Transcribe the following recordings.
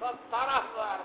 70,000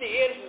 13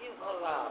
30,000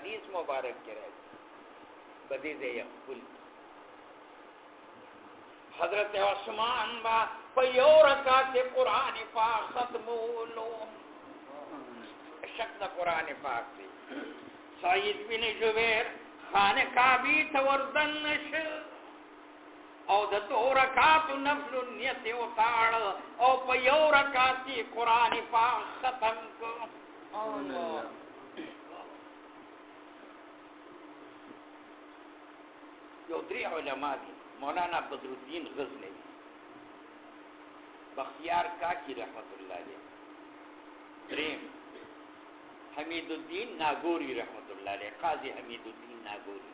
حدیث مبارک کې راځي بدی دې خپل حضرت عثمان با په یو رکعت قرآن پاک ختمولو شک د قرآن پاک دی سعید بن جبیر خان کعبی توردن نشو او د دو رکعت نفل نیت وتاړ او په یو رکعت قرآن پاک ختم کو الله یو درې علما دي مولانا بدرالدین غزنوی بختیار کاکی رحمت اللہ علیہ دریم حمید الدین ناگوری رحمت اللہ علیہ قاضی حمید الدین ناگوری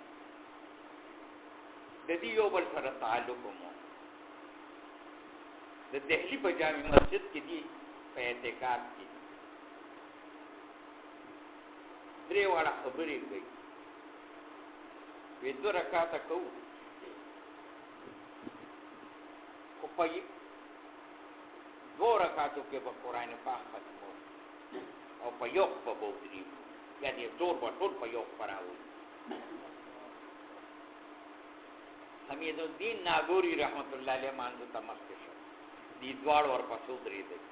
د دې یو بل سره تعلق مو د دهلی په جامع مسجد کې دي په اعتکاف کې درې واړه خبرې کوي وې دوه رکعاته کوو خو په دوه رکعاتو کې به قرآن پاک ختمو او په یو په بودري یعنی زور به ټول په یو پراوي حمید الدین ناگوری رحمت الله علیه مانځو ته مخکې شو دي دواړو ورپسې درېدل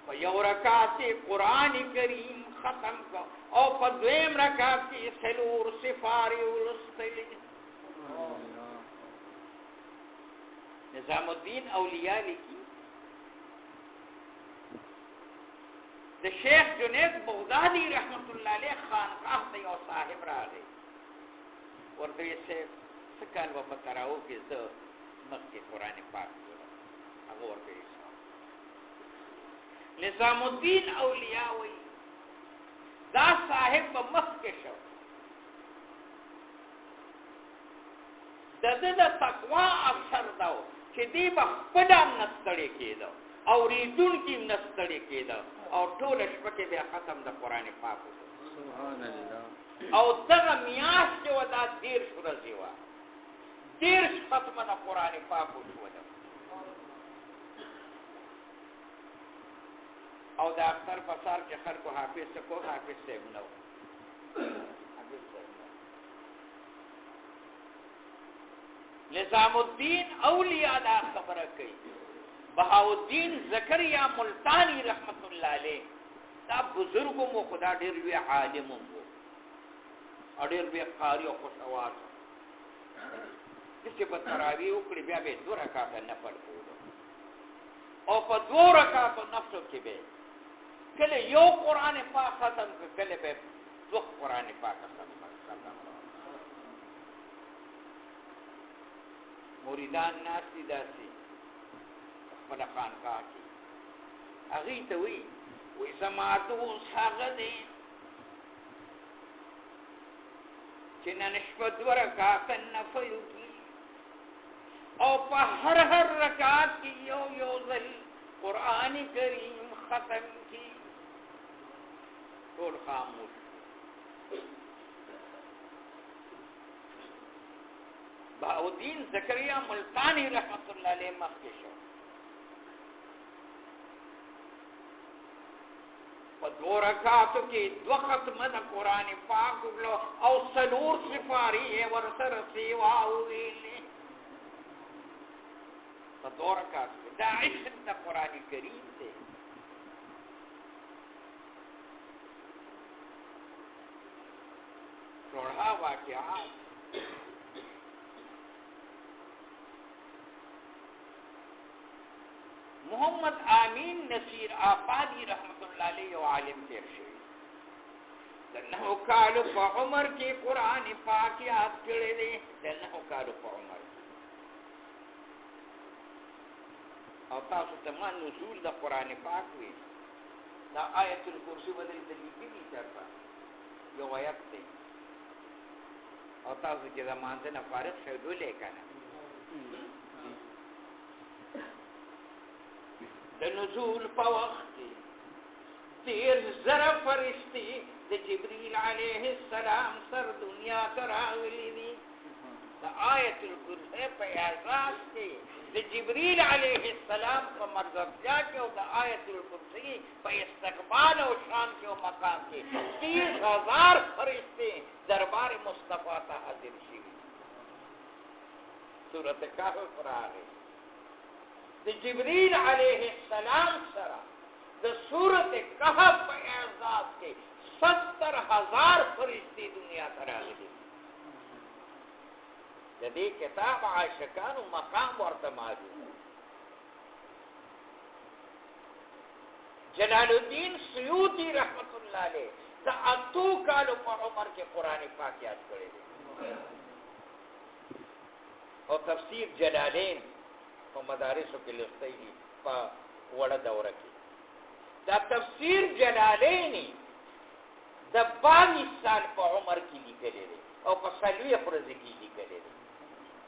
په یو رکعت قرآن کریم ختم کو او په دویم رکعت کې څلور سفارې ولستلې نظام الدین اولیاء لیکي د شیخ جنید بغدادي رحمت الله علیه خانقاه ته یو صاحب راغی ورته یې سکال و پتراو کې زه مخکې قرآن پاک ګورم هغه ورته یې نظام الدین اولیاء وی دا صاحب په مخکې شو د تقوا اثر دا چې دی په خپل نستړی کېده او ریدونکي نستړی کېده او ټول شپه کې بیا ختم د قرآن پاک سبحان الله او دغه میاشت چې ودا 10 ورځې وه 10 ختمه د قرآن پاک وشوله او د اختر په سال کې خلکو حافظ څه کو حافظ صاحب نه و نظام الدین اولیاء دا خبره کوي بهاءالدین زکریا ملتانی رحمت الله علیه دا بزرګو مو خدا ډېر وی عالم وو ډېر وی قاری او خوشواز چې په تراویح وکړي بیا به 2 رکعات نفل کولو او په 2 رکعات نفل کې به کله یو قرآن پاک ختم کله به 2 قرآن پاک ختم مریدان ناسی داسی خپل خانقاه کې هغه ته وی زماتو هغه دی چې نن شپه 2 رکعات نفل کی او په هر رکعت کې یو ځل قرآن کریم ختم کی ټول خاموش بهاءالدین زکریا ملتانی رحمت الله علیه مخکې شو په 2 رکعاتو کې 2 ختمه د قرآن پاک وکړو او 4 سپارې ورسره سیوا ویلې په 2 رکعاتو کې دا عشق د قرآن کریم دی ټولها واقعات محمد آمین نصیر آفادی رحمت اللہ علیہ و عالم تیر شوی لنہو کالو پا عمر کی قرآن پاک یاد کرے دے لنہو کالو پا عمر او تاسو تمان نزول دا قرآن پاک وی دا آیت الکرسی بدل دلیگی بھی چرتا یو آیت تے او تاسو کی زمان دنا فارغ شدو لے کنا د نزول په وخت کې 10,000 فرشتي د جبريل عليه السلام سر دنیا ته راغلي دي د آیت الکرسی په اساس کې د جبريل عليه السلام په مرزبیا کې او د آیت الکرسی په استقبال او شان کې او مقام کې 30,000 فرشتي دربار مصطفی ته حاضر شي. سورۃ کهف راغی د جبريل عليه السلام سره د سورۃ کهف په اعزاز کې 70,000 فرشتي دنیا ته راغلي. د دې کتاب عاشقانو مقام ورته معلوم. جلال الدین سیوطی رحمت الله علیه د 8 کالو په عمر کې قران پاک یاد کړی دی او تفسیر جلالین په مدارسو کې لوستي دي په وړه دوره کې. دا تفسیر جلالین د 22 سال په عمر کې لیکلی دی او په سلوی پرځ کې لیکلی دی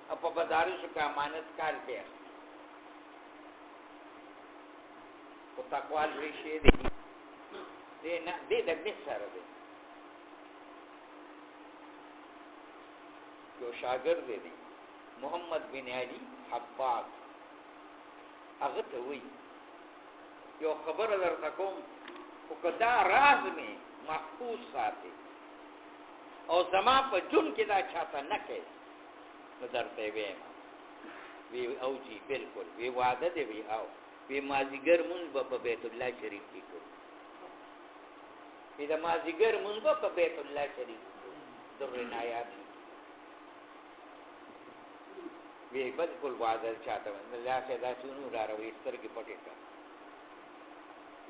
او په مدارسو کې امانت کال دی او تقوال ریشه دی نه دې د سره دی. یو شاګرد دی محمد بن علي حباب هغه ته وی یو خبره درته کوم او کدا راز می محفوظ ساتي او زما په جون کې دا چاته نه کوي نو درته وی او جی بالکل وی وعده دی وی او وی مازیګر مونږ په بیت الله شریف کې کوو دا مازیګر مونږ په بیت الله شریف در عنایات وی بالکل وعده چاته الله سدا شنو را روي سترګې پټې کا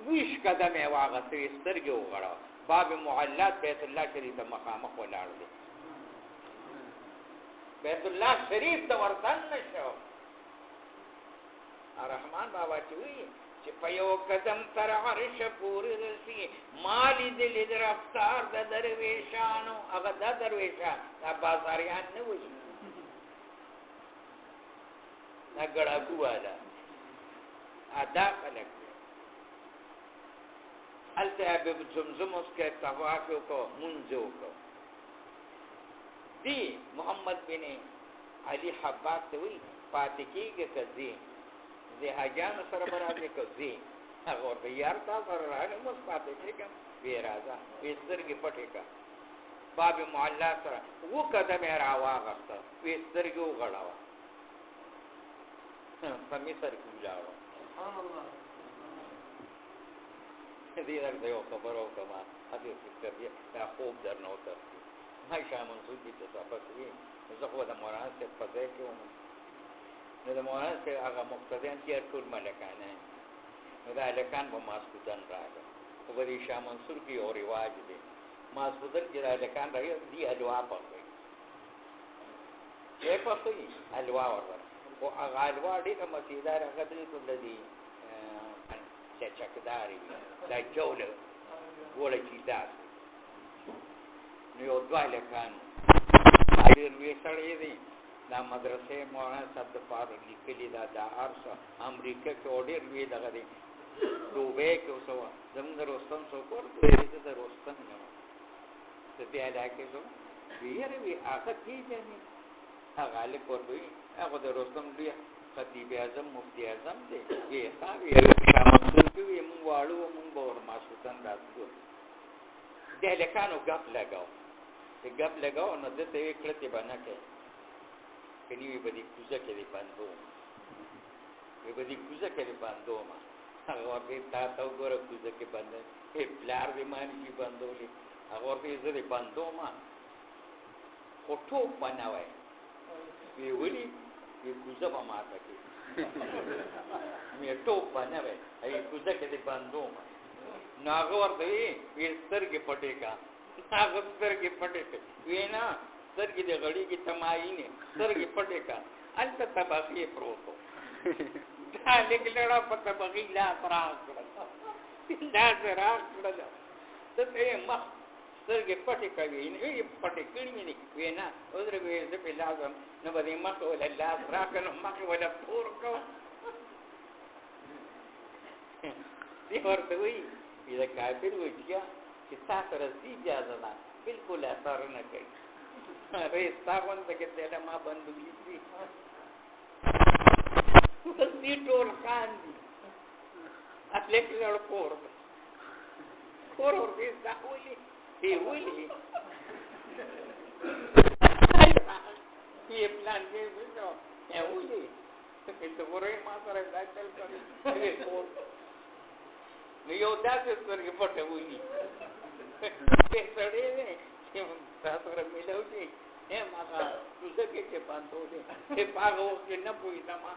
ویش قدمه واغته سترګې وغړا باب معلات بیت الله شریف ته مخامخ ولاړ دی. بیت الله شریف ته ورتن نشو. الرحمن بابا چوي چې په یو قدم تر عرش پورې رسي مالی دل در افطار د درویشانو هغه د درویشان د بازاریان نه وي دا ګړه کوواله ادا خلک الته به زمزم اوس کې طواف کو منځو کو دی محمد بن علي حباب ته وی پاتې کېږي کځي زه حاجان سره برابر کځي هغه ورته یار تاسو سره راغلی مو پاتې کېږم وی راځه وی سترګې پټې کا باب معلا سره و قدمه راواغسته وی سترګې وغړاوه په مصر کې ولاړو. سبحان الله. دې درته یو خبرو کما هغه فکر دی دا خوب درنه وته ما شام منصور دې ته تاسو وی زه خو د مولانا څخه په ځای کې وم نو د مولانا څخه هغه مقتدیان چې ټول ملکانه نو دا الکان په ماسکودن راغله خو د شام منصور کې یو رواج دی ماسکودن کې الکان راځي دی الوا په کوي یې په کوي الوا ورته او هغه الوا ډېر مسیدار هغه دې ټول دی چې چکداري دا جوړه ګوره چې دا نو یو دوه لکان ډېر وی سړی دی دا مدرسې مولانا صاحب د پاره لیکلي دا د ارسه امریکا کې ډېر وی دغه دی دوبه کې اوسه زموږ روستم سو کور دې د روستم نه ته بیا دا کې زو ویره وی هغه کیږي هغه له کور وی هغه د روستم دی خطیب اعظم مفتی اعظم دی یې هغه شامل کوي مونږ واړو مونږ باور ماسوتن راځو د لکانو غپ لگاو نو دته یې کړته باندې کې کني وی بدی کوزه کې دی باندې ما هغه ورته تاسو ګوره کوزه کې باندې یې بلار دی مانی کې باندې هغه ورته یې دې باندې ما فوټو بناوي وی ولي یې کوزه ما ماته کې مې ټوپ بناوي ای کوزه کې دې باندې ما ناغه ورته یې سترګې پټې کا هغه سترګې پټې وینا سترګې دې غړي کې تمایي نه سترګې پټې کا انت تباخي پروتو دا لیکلړه په تباخي لا پراغ کړه دا راغ کړه ته ما سترګې پټې کوي نه یې پټې کړې نه وینا اوذر به زه په لازم نو به ما ول الله راکنه ما ولا پور کو دې ورته وی دا کافر وجیا چې تاسو راځي اجازه نه بالکل اثر نه کوي ریستا کوم څه کې ما بندګی دې ټول خان دي اصله کې ور کور دې دا ولي دی ولي یې پلان کې وځو یې ولي ته ګورې ما سره دا چل کړی نو یو داسې سترګې پټه ولي څه سړی دی چې تاسو سره ملو دي ماغه څه کې پانتو دي چې پاغو کې نه پوهیدم ما